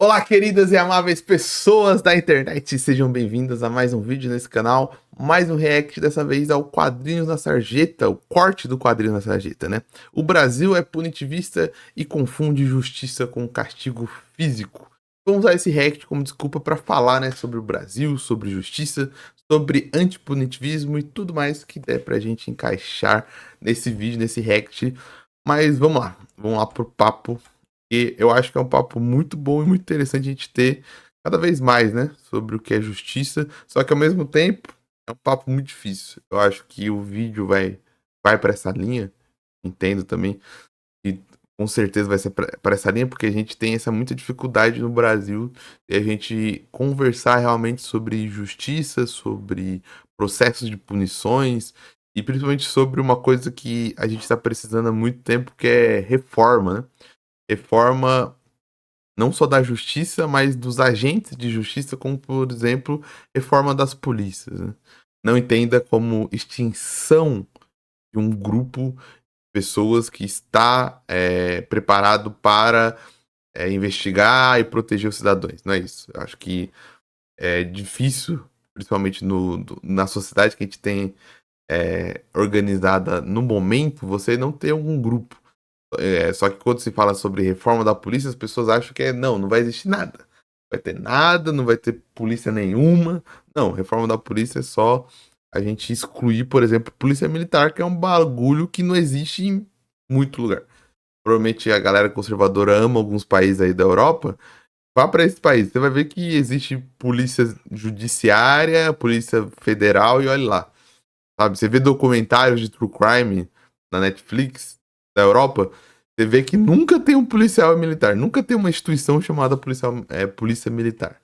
Olá, queridas e amáveis pessoas da internet, sejam bem-vindas a mais um vídeo nesse canal, mais um react, dessa vez ao Quadrinhos na Sarjeta, o corte do Quadrinhos na Sarjeta, né? O Brasil é punitivista e confunde justiça com castigo físico. Vamos usar esse react como desculpa para falar, né, sobre o Brasil, sobre justiça, sobre antipunitivismo e tudo mais que der pra gente encaixar nesse vídeo, nesse react. Mas vamos lá pro papo. E eu acho que é um papo muito bom e muito interessante a gente ter cada vez mais, né? Sobre o que é justiça. Só que ao mesmo tempo é um papo muito difícil. Eu acho que o vídeo vai para essa linha. Entendo também. E com certeza vai ser para essa linha, porque a gente tem essa muita dificuldade no Brasil de a gente conversar realmente sobre justiça, sobre processos de punições. E principalmente sobre uma coisa que a gente está precisando há muito tempo, que é reforma, né? Reforma não só da justiça, mas dos agentes de justiça, como, por exemplo, reforma das polícias, né? Não entenda como extinção de um grupo de pessoas que está preparado para investigar e proteger os cidadãos. Não é isso. Eu acho que é difícil, principalmente na sociedade que a gente tem organizada no momento, você não ter um grupo. Só que quando se fala sobre reforma da polícia, as pessoas acham que não vai existir nada. Não vai ter nada, não vai ter polícia nenhuma. Não, reforma da polícia é só a gente excluir, por exemplo, polícia militar, que é um bagulho que não existe em muito lugar. Provavelmente a galera conservadora ama alguns países aí da Europa. Vá para esse país, você vai ver que existe polícia judiciária, polícia federal e olha lá. Sabe? Você vê documentários de true crime na Netflix da Europa, você vê que nunca tem um policial militar, nunca tem uma instituição chamada polícia militar.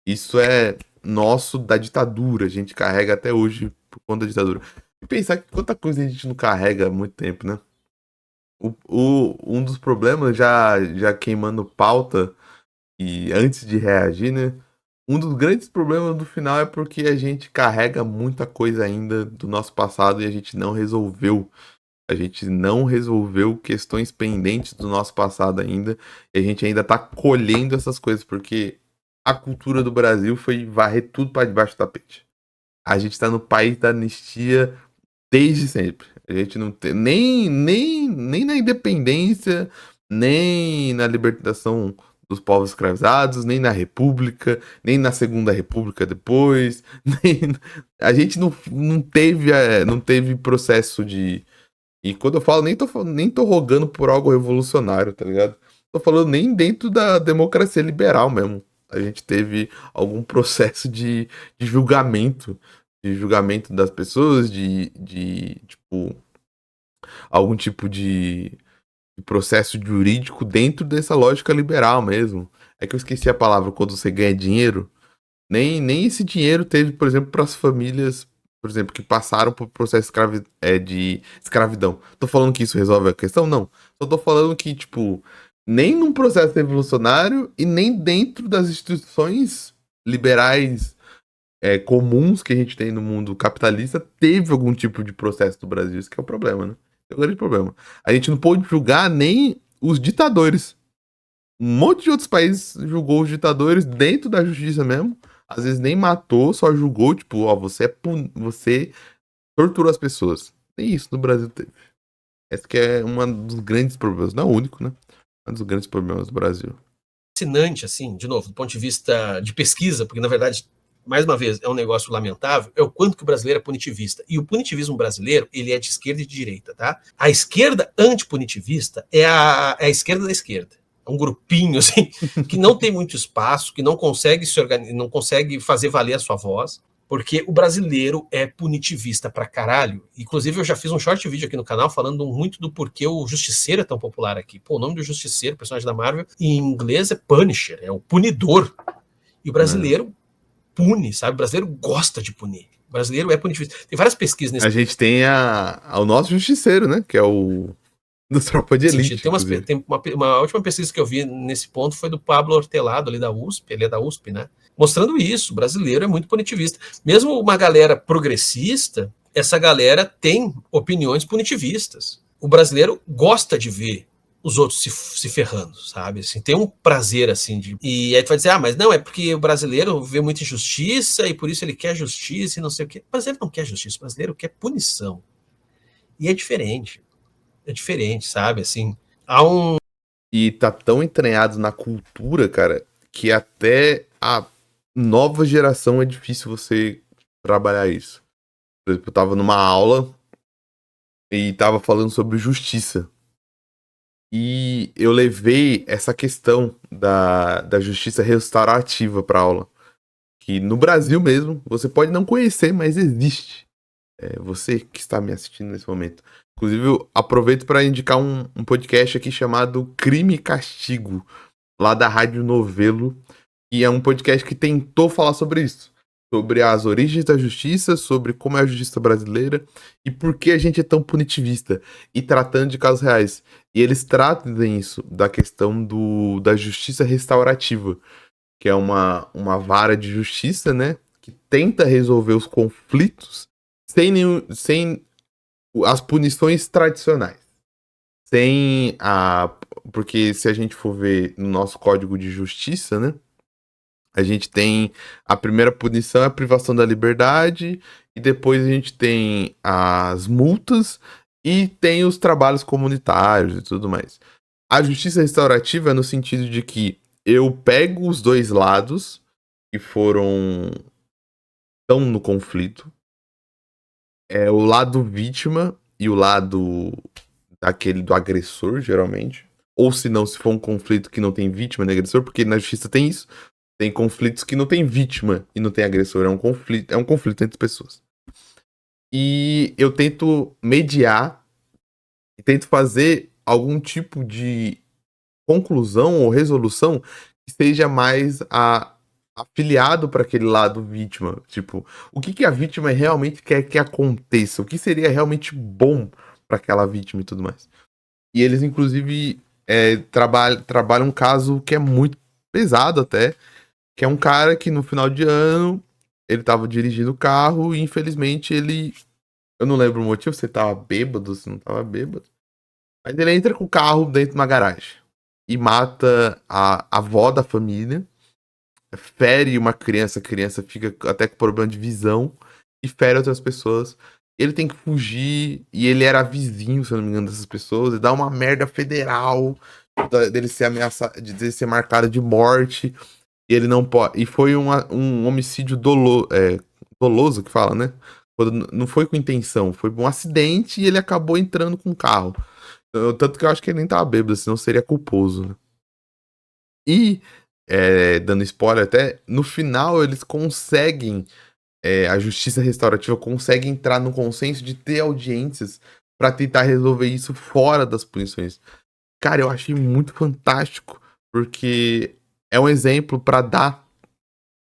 Isso é nosso da ditadura, a gente carrega até hoje por conta da ditadura. E pensar que quanta coisa a gente não carrega há muito tempo, né? Um dos problemas, já queimando pauta e antes de reagir, né? Um dos grandes problemas do final é porque a gente carrega muita coisa ainda do nosso passado e a gente não resolveu. A gente não resolveu questões pendentes do nosso passado ainda. E a gente ainda tá colhendo essas coisas, porque a cultura do Brasil foi varrer tudo para debaixo do tapete. A gente tá no país da anistia desde sempre. A gente não tem nem na independência, nem na libertação dos povos escravizados, nem na República, nem na Segunda República depois. A gente não teve processo de. E quando eu falo, nem tô rogando por algo revolucionário, tá ligado? Tô falando nem dentro da democracia liberal mesmo. A gente teve algum processo de julgamento das pessoas, tipo, algum tipo de processo jurídico dentro dessa lógica liberal mesmo. É que eu esqueci a palavra quando você ganha dinheiro. Nem esse dinheiro teve, por exemplo, para as famílias, por exemplo, que passaram por processo de escravidão. Tô falando que isso resolve a questão? Não. Só tô falando que, tipo, nem num processo revolucionário e nem dentro das instituições liberais comuns que a gente tem no mundo capitalista teve algum tipo de processo do Brasil. Isso que é o problema, né? É o grande problema. A gente não pôde julgar nem os ditadores. Um monte de outros países julgou os ditadores dentro da justiça mesmo. Às vezes nem matou, só julgou, tipo, ó, você torturou as pessoas. Nem isso no Brasil teve. Esse que é um dos grandes problemas, não é o único, né? Um dos grandes problemas do Brasil. Fascinante, assim, de novo, do ponto de vista de pesquisa, porque na verdade, mais uma vez, é um negócio lamentável, é o quanto que o brasileiro é punitivista. E o punitivismo brasileiro, ele é de esquerda e de direita, tá? A esquerda antipunitivista é a esquerda da esquerda. É um grupinho, assim, que não tem muito espaço, que não consegue se organizar, não consegue fazer valer a sua voz, porque o brasileiro é punitivista pra caralho. Inclusive, eu já fiz um short vídeo aqui no canal falando muito do porquê o Justiceiro é tão popular aqui. Pô, o nome do Justiceiro, personagem da Marvel, em inglês é Punisher, é o punidor. E o brasileiro pune, sabe? O brasileiro gosta de punir. O brasileiro é punitivista. Tem várias pesquisas nesse A gente tem o nosso justiceiro, né? Que é o do Tropa de Elite. Tem uma última pesquisa que eu vi nesse ponto foi do Pablo Hortelado, ali da USP, ele é da USP, né? Mostrando isso, o brasileiro é muito punitivista. Mesmo uma galera progressista, essa galera tem opiniões punitivistas. O brasileiro gosta de ver os outros se ferrando, sabe? Assim, tem um prazer, assim, e aí tu vai dizer, mas não, é porque o brasileiro vê muita injustiça e por isso ele quer justiça e não sei o quê. O brasileiro não quer justiça, o brasileiro quer punição. E é diferente, sabe? Assim, há um... E tá tão entranhado na cultura, cara, que até a nova geração é difícil você trabalhar isso. Por exemplo, eu tava numa aula e tava falando sobre justiça. E eu levei essa questão da justiça restaurativa pra aula. Que no Brasil mesmo, você pode não conhecer, mas existe. Você que está me assistindo nesse momento. Inclusive, eu aproveito para indicar um podcast aqui chamado Crime e Castigo, lá da Rádio Novelo. E é um podcast que tentou falar sobre isso. Sobre as origens da justiça, sobre como é a justiça brasileira e por que a gente é tão punitivista. E tratando de casos reais. E eles tratam isso, da questão da justiça restaurativa, que é uma vara de justiça, né? Que tenta resolver os conflitos sem as punições tradicionais. Porque se a gente for ver no nosso Código de Justiça, né? A gente tem a primeira punição é a privação da liberdade, e depois a gente tem as multas e tem os trabalhos comunitários e tudo mais. A justiça restaurativa é no sentido de que eu pego os dois lados que estão no conflito, o lado vítima e o lado daquele do agressor, geralmente. Ou se não, se for um conflito que não tem vítima nem agressor, porque na justiça tem isso. Tem conflitos que não tem vítima e não tem agressor. É um conflito entre pessoas. E eu tento mediar e tento fazer algum tipo de conclusão ou resolução que seja mais afiliado para aquele lado vítima. Tipo, o que a vítima realmente quer que aconteça? O que seria realmente bom para aquela vítima e tudo mais. E eles, inclusive, trabalham um caso que é muito pesado até, que é um cara que no final de ano ele tava dirigindo o carro e infelizmente eu não lembro o motivo, se ele tava bêbado, se não tava bêbado, mas ele entra com o carro dentro de uma garagem e mata a avó da família, fere uma criança, a criança fica até com problema de visão e fere outras pessoas. Ele tem que fugir e ele era vizinho, se eu não me engano, dessas pessoas, e dá uma merda federal dele ser ameaçado, de ser marcado de morte. E ele não pode. E foi um homicídio doloso que fala, né? Quando não foi com intenção, foi um acidente e ele acabou entrando com o carro. Tanto que eu acho que ele nem tava bêbado, senão seria culposo, né? E, dando spoiler até, no final eles conseguem. A justiça restaurativa consegue entrar no consenso de ter audiências pra tentar resolver isso fora das punições. Cara, eu achei muito fantástico, porque é um exemplo pra dar.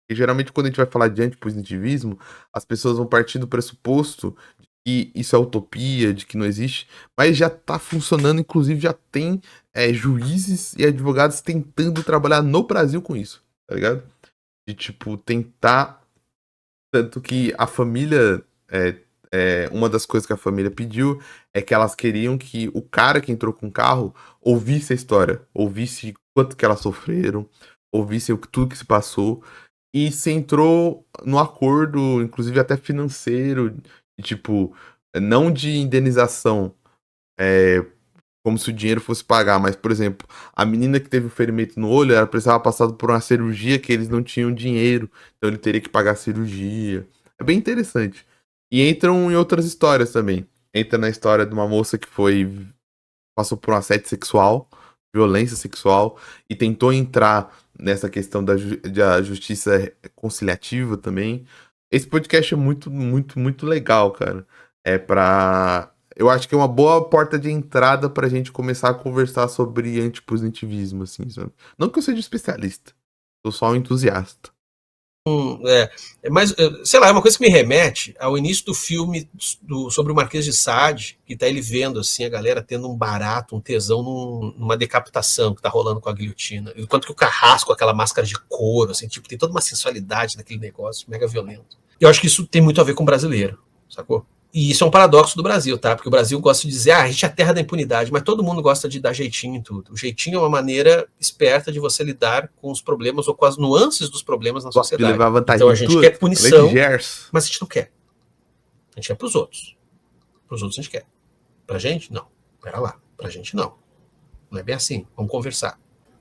E geralmente quando a gente vai falar de antipositivismo, as pessoas vão partir do pressuposto de que isso é utopia, de que não existe, mas já tá funcionando, inclusive já tem juízes e advogados tentando trabalhar no Brasil com isso, tá ligado? De tipo, tentar. Tanto que a família. Uma das coisas que a família pediu é que elas queriam que o cara que entrou com o carro ouvisse a história, ouvisse quanto que elas sofreram, ouvisse tudo que se passou. E se entrou no acordo, inclusive até financeiro, tipo, não de indenização, como se o dinheiro fosse pagar, mas, por exemplo, a menina que teve o ferimento no olho, ela precisava passar por uma cirurgia que eles não tinham dinheiro, então ele teria que pagar a cirurgia. É bem interessante. E entram em outras histórias também. Entra na história de uma moça que passou por um assédio sexual, violência sexual, e tentou entrar nessa questão da justiça conciliativa também. Esse podcast é muito, muito, muito legal, cara. Eu acho que é uma boa porta de entrada pra gente começar a conversar sobre antipositivismo, assim, sabe? Não que eu seja especialista, sou só um entusiasta. Mas, sei lá, é uma coisa que me remete ao início do filme sobre o Marquês de Sade, que tá ele vendo, assim, a galera tendo um barato, um tesão numa decapitação que tá rolando com a guilhotina. Enquanto que o Carrasco, aquela máscara de couro, assim, tipo, tem toda uma sensualidade naquele negócio, mega violento. Eu acho que isso tem muito a ver com o brasileiro, sacou? E isso é um paradoxo do Brasil, tá? Porque o Brasil gosta de dizer, a gente é a terra da impunidade, mas todo mundo gosta de dar jeitinho em tudo. O jeitinho é uma maneira esperta de você lidar com os problemas ou com as nuances dos problemas na Gosto de sociedade. levar vantagem Então a em gente tudo. quer punição, mas a gente não quer. A gente quer pros outros. Pros outros a gente quer. Pra gente, não. Pera lá. Pra gente, não. Não é bem assim. Vamos conversar.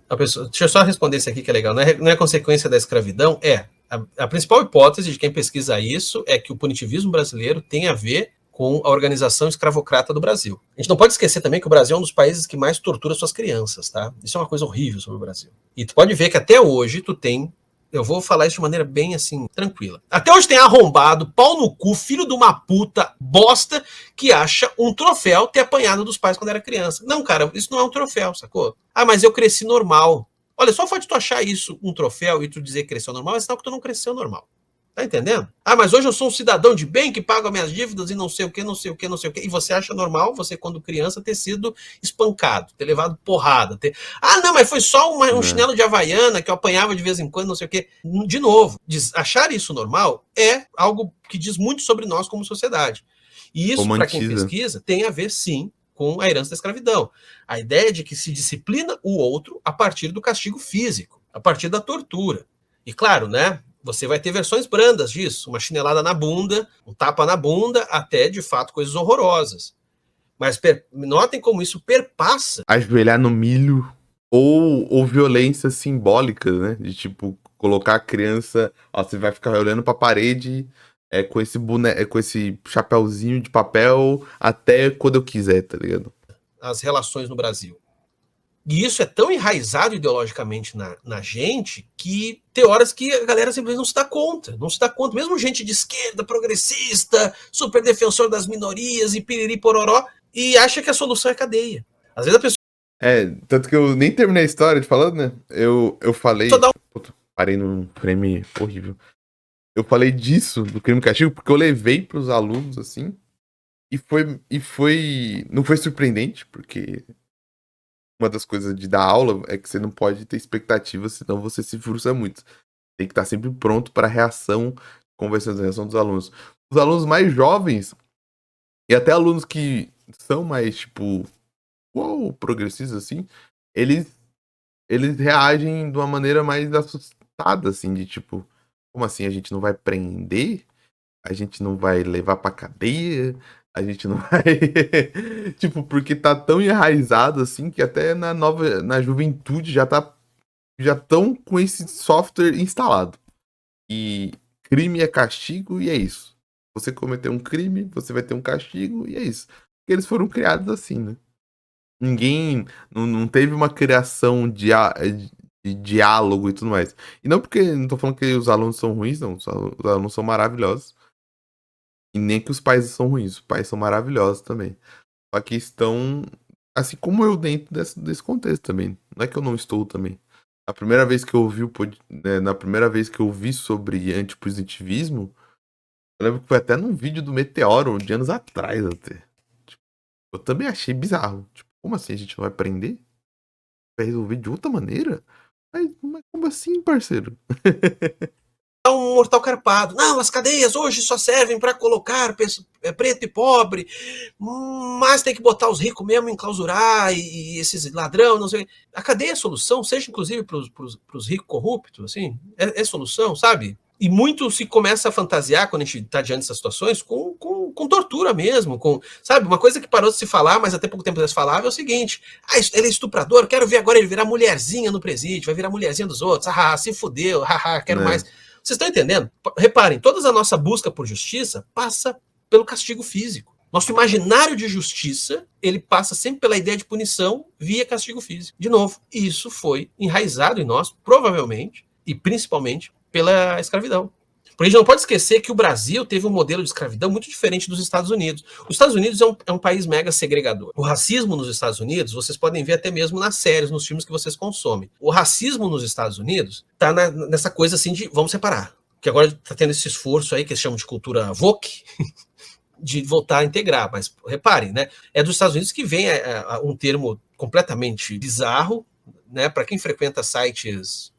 A pessoa, deixa eu só responder isso aqui que é legal. Não é consequência da escravidão? É. A principal hipótese de quem pesquisa isso é que o punitivismo brasileiro tem a ver com a organização escravocrata do Brasil. A gente não pode esquecer também que o Brasil é um dos países que mais tortura suas crianças, tá? Isso é uma coisa horrível sobre o Brasil. E tu pode ver que até hoje tu tem, eu vou falar isso de maneira bem assim, tranquila. Até hoje tem arrombado, pau no cu, filho de uma puta, bosta, que acha um troféu ter apanhado dos pais quando era criança. Não, cara, isso não é um troféu, sacou? Ah, mas eu cresci normal. Olha, só o fato de tu achar isso um troféu e tu dizer que cresceu normal é sinal que tu não cresceu normal. Tá entendendo? Ah, mas hoje eu sou um cidadão de bem que paga minhas dívidas e não sei o que, não sei o que, não sei o que. E você acha normal, você quando criança, ter sido espancado, ter levado porrada. Ah, não, mas foi só um chinelo de Havaiana que eu apanhava de vez em quando, não sei o que. De novo, achar isso normal é algo que diz muito sobre nós como sociedade. E isso, para quem pesquisa, tem a ver, sim, com a herança da escravidão. A ideia de que se disciplina o outro a partir do castigo físico, a partir da tortura. E claro, né? Você vai ter versões brandas disso, uma chinelada na bunda, um tapa na bunda, até, de fato, coisas horrorosas. Mas notem como isso perpassa. Ajoelhar no milho ou violência simbólica, né? De, tipo, colocar a criança... Ó, você vai ficar olhando pra parede com esse com esse chapéuzinho de papel até quando eu quiser, tá ligado? As relações no Brasil. E isso é tão enraizado ideologicamente na gente que tem horas que a galera simplesmente não se dá conta. Não se dá conta. Mesmo gente de esquerda, progressista, super defensor das minorias e piriri pororó, e acha que a solução é cadeia. Às vezes a pessoa... tanto que eu nem terminei a história de falando, né? Eu falei... Puta, parei num frame horrível. Eu falei disso, do crime e castigo, porque eu levei pros alunos, assim, e foi... Não foi surpreendente, porque... Uma das coisas de dar aula é que você não pode ter expectativa, senão você se frustra muito. Tem que estar sempre pronto para a reação, conversando a reação dos alunos. Os alunos mais jovens, e até alunos que são mais, tipo, progressistas, assim, eles reagem de uma maneira mais assustada, assim, de tipo, como assim, a gente não vai prender? A gente não vai levar pra cadeia? A gente não vai... tipo, porque tá tão enraizado, assim, que até na juventude já estão com esse software instalado. E crime é castigo e é isso. Você cometeu um crime, você vai ter um castigo e é isso. Porque eles foram criados assim, né? Ninguém... Não teve uma criação de diálogo e tudo mais. E não porque... Não tô falando que os alunos são ruins, não. Os alunos são maravilhosos. E nem que os pais são ruins, os pais são maravilhosos também. Só que estão, assim como eu, dentro desse contexto também. Não é que eu não estou também. A primeira vez que eu ouvi na primeira vez que eu vi sobre antipositivismo, eu lembro que foi até num vídeo do Meteoro, de anos atrás até. Tipo, eu também achei bizarro. Tipo, como assim a gente não vai prender? Vai resolver de outra maneira? Mas como assim, parceiro? um mortal carpado. Não, as cadeias hoje só servem para colocar preto e pobre, mas tem que botar os ricos mesmo, enclausurar e esses ladrão, não sei. A cadeia é solução, seja inclusive para os ricos corruptos, assim, é solução, sabe? E muito se começa a fantasiar quando a gente está diante dessas situações com tortura mesmo, sabe? Uma coisa que parou de se falar, mas até pouco tempo se falava, é o seguinte: ele é estuprador, quero ver agora ele virar mulherzinha no presídio, vai virar mulherzinha dos outros, se fudeu, quero mais. Vocês estão entendendo? Reparem, toda a nossa busca por justiça passa pelo castigo físico. Nosso imaginário de justiça, ele passa sempre pela ideia de punição via castigo físico. De novo, isso foi enraizado em nós, provavelmente, e principalmente, pela escravidão. Porque a gente não pode esquecer que o Brasil teve um modelo de escravidão muito diferente dos Estados Unidos. Os Estados Unidos é um país mega segregador. O racismo nos Estados Unidos, vocês podem ver até mesmo nas séries, nos filmes que vocês consomem. O racismo nos Estados Unidos está nessa coisa assim de vamos separar. Que agora está tendo esse esforço aí que eles chamam de cultura woke, de voltar a integrar. Mas reparem, né? É dos Estados Unidos que vem um termo completamente bizarro, né? Para quem frequenta sites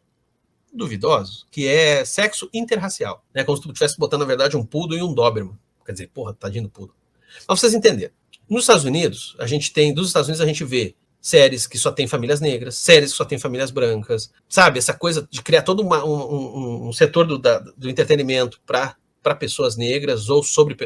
duvidosos, que é sexo interracial, né? Como se tu estivesse botando, na verdade, um poodle e um Doberman. Quer dizer, porra, tadinho do poodle. Pra vocês entenderem. Nos Estados Unidos, dos Estados Unidos a gente vê séries que só tem famílias negras, séries que só tem famílias brancas, sabe? Essa coisa de criar todo um setor do entretenimento para pessoas negras ou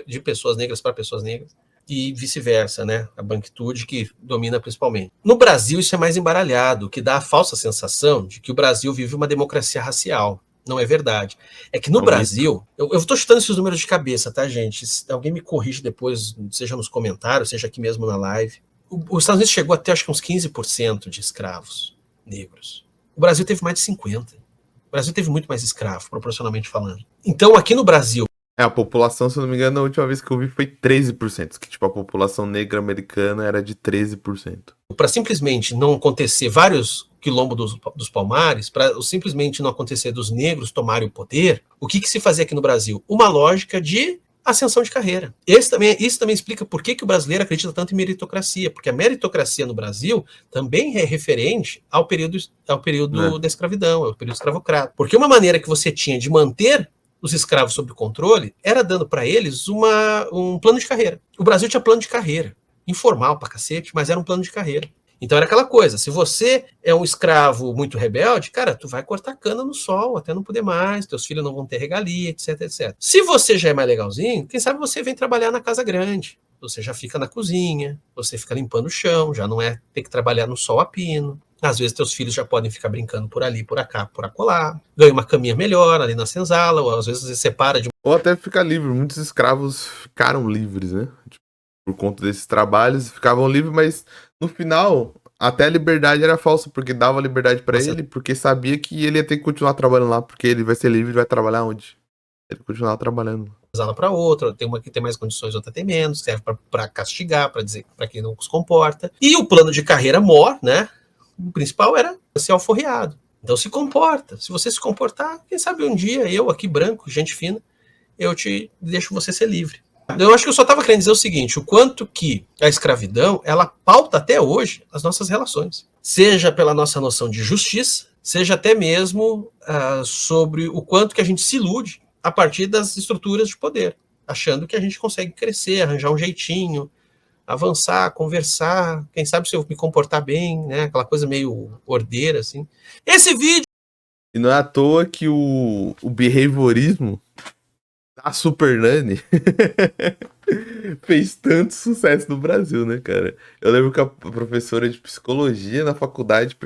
de pessoas negras para pessoas negras e vice-versa, né? A branquitude que domina principalmente. No Brasil isso é mais embaralhado, o que dá a falsa sensação de que o Brasil vive uma democracia racial. Não é verdade. É que no Brasil, eu estou chutando esses números de cabeça, tá, gente? Se alguém me corrige depois, seja nos comentários, seja aqui mesmo na live. Os Estados Unidos chegou até acho que uns 15% de escravos negros. O Brasil teve mais de 50%. O Brasil teve muito mais escravo, proporcionalmente falando. Então, aqui no Brasil... A população, se eu não me engano, a última vez que eu vi foi 13%. Que, tipo, a população negra americana era de 13%. Para simplesmente não acontecer vários quilombos dos Palmares, para simplesmente não acontecer dos negros tomarem o poder, o que se fazia aqui no Brasil? Uma lógica de ascensão de carreira. Isso também explica por que o brasileiro acredita tanto em meritocracia, porque a meritocracia no Brasil também é referente ao período da escravidão, ao período escravocrata. Porque uma maneira que você tinha de manter os escravos sob controle era dando para eles um plano de carreira. O Brasil tinha plano de carreira, informal pra cacete, mas era um plano de carreira. Então era aquela coisa, se você é um escravo muito rebelde, cara, tu vai cortar cana no sol até não poder mais, teus filhos não vão ter regalia, etc, etc. Se você já é mais legalzinho, quem sabe você vem trabalhar na casa grande, você já fica na cozinha, você fica limpando o chão, já não é ter que trabalhar no sol a pino. Às vezes teus filhos já podem ficar brincando por ali, por cá, por acolá, ganha uma caminha melhor ali na senzala, ou às vezes você separa de... Ou até ficar livre, muitos escravos ficaram livres, né? Tipo, por conta desses trabalhos, ficavam livres, mas no final, até a liberdade era falsa, porque dava liberdade pra ele, porque sabia que ele ia ter que continuar trabalhando lá, porque ele vai ser livre e vai trabalhar onde? Ele continuar trabalhando. Para outra, tem uma que tem mais condições, outra tem menos, serve para castigar, para dizer para quem não se comporta. E o plano de carreira mor, né? O principal era ser alforreado. Então se comporta. Se você se comportar, quem sabe um dia eu aqui branco, gente fina, eu te deixo você ser livre. Eu acho que eu só estava querendo dizer o seguinte, o quanto que a escravidão, ela pauta até hoje as nossas relações. Seja pela nossa noção de justiça, seja até mesmo sobre o quanto que a gente se ilude a partir das estruturas de poder, achando que a gente consegue crescer, arranjar um jeitinho, avançar, conversar, quem sabe se eu me comportar bem, né? Aquela coisa meio ordeira, assim. Esse vídeo... E não é à toa que o behaviorismo da Super Nani fez tanto sucesso no Brasil, né, cara? Eu lembro que a professora de psicologia na faculdade,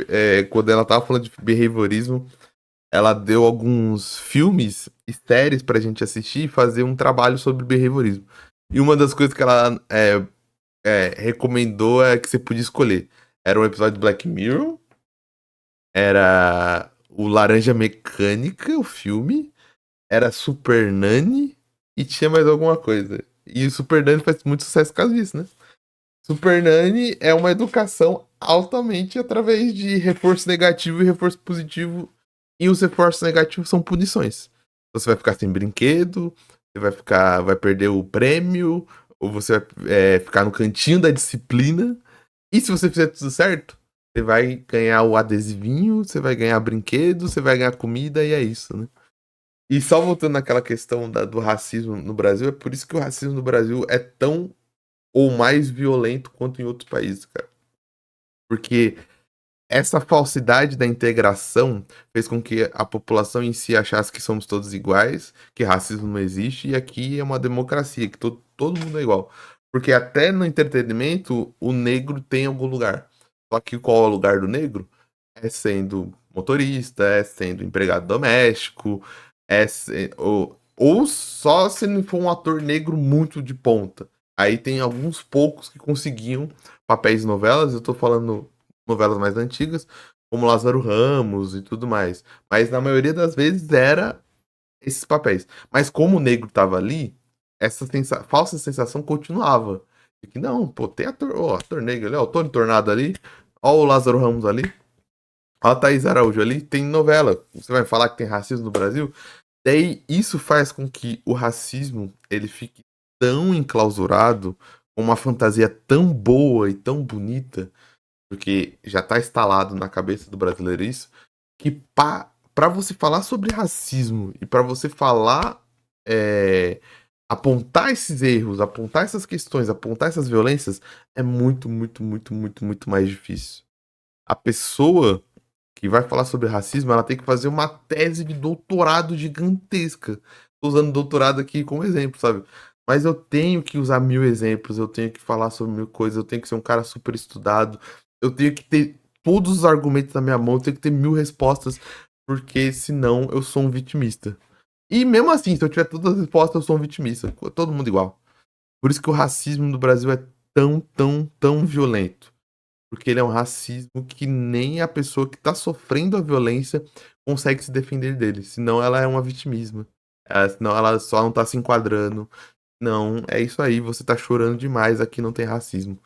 quando ela tava falando de behaviorismo, ela deu alguns filmes e séries pra gente assistir e fazer um trabalho sobre behaviorismo. E uma das coisas que ela recomendou é que você podia escolher. Era um episódio de Black Mirror, era o Laranja Mecânica, o filme, era Super Nani e tinha mais alguma coisa. E o Super Nani faz muito sucesso por causa disso, né? Super Nani é uma educação altamente através de reforço negativo e reforço positivo. E os reforços negativos são punições. Você vai ficar sem brinquedo, você vai perder o prêmio, ou você vai ficar no cantinho da disciplina. E se você fizer tudo certo, você vai ganhar o adesivinho, você vai ganhar brinquedo, você vai ganhar comida e é isso, né? E só voltando naquela questão do racismo no Brasil, é por isso que o racismo no Brasil é tão ou mais violento quanto em outros países, cara. Porque essa falsidade da integração fez com que a população em si achasse que somos todos iguais, que racismo não existe, e aqui é uma democracia, que todo mundo é igual. Porque até no entretenimento, o negro tem algum lugar. Só que qual é o lugar do negro? É sendo motorista, é sendo empregado doméstico, ou só se não for um ator negro muito de ponta. Aí tem alguns poucos que conseguiam papéis em novelas, eu tô falando novelas mais antigas, como Lázaro Ramos e tudo mais. Mas na maioria das vezes era esses papéis. Mas como o negro tava ali, essa falsa sensação continuava. De que não, pô, tem ator negro ali, ó, o Tony Tornado ali, ó o Lázaro Ramos ali, ó a Thaís Araújo ali, tem novela. Você vai falar que tem racismo no Brasil? Daí isso faz com que o racismo ele fique tão enclausurado, com uma fantasia tão boa e tão bonita, porque já tá instalado na cabeça do brasileiro isso, que pra você falar sobre racismo e pra você falar apontar esses erros, apontar essas questões, apontar essas violências é muito, muito, muito, muito, muito mais difícil. A pessoa que vai falar sobre racismo, ela tem que fazer uma tese de doutorado gigantesca. Tô usando doutorado aqui como exemplo, sabe? Mas eu tenho que usar 1000 exemplos, eu tenho que falar sobre 1000 coisas, eu tenho que ser um cara super estudado, eu tenho que ter todos os argumentos na minha mão, eu tenho que ter 1000 respostas, porque senão eu sou um vitimista. E mesmo assim, se eu tiver todas as respostas, eu sou um vitimista. Todo mundo igual. Por isso que o racismo no Brasil é tão, tão, tão violento. Porque ele é um racismo que nem a pessoa que tá sofrendo a violência consegue se defender dele. Senão ela é uma vitimismo. Senão ela só não tá se enquadrando. Não, é isso aí, você tá chorando demais, aqui não tem racismo.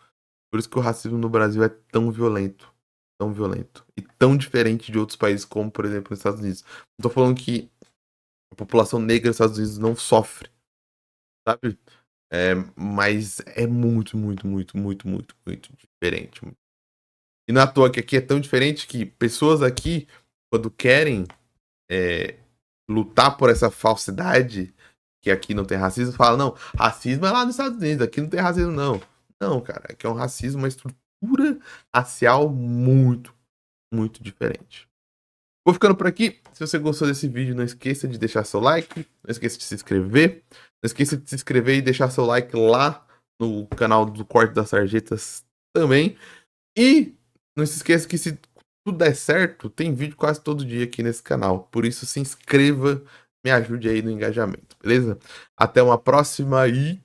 Por isso que o racismo no Brasil é tão violento. Tão violento. E tão diferente de outros países, como, por exemplo, nos Estados Unidos. Não tô falando que a população negra nos Estados Unidos não sofre, sabe? Mas é muito, muito, muito, muito, muito, muito diferente. E não é à toa que aqui é tão diferente que pessoas aqui, quando querem é, lutar por essa falsidade, que aqui não tem racismo, falam, não, racismo é lá nos Estados Unidos, aqui não tem racismo, não. Não, cara, aqui é um racismo, uma estrutura racial muito, muito diferente. Vou ficando por aqui. Se você gostou desse vídeo, não esqueça de deixar seu like, não esqueça de se inscrever, não esqueça de se inscrever e deixar seu like lá no canal do Corte das Sarjetas também. E não se esqueça que se tudo der certo, tem vídeo quase todo dia aqui nesse canal. Por isso, se inscreva, me ajude aí no engajamento, beleza? Até uma próxima e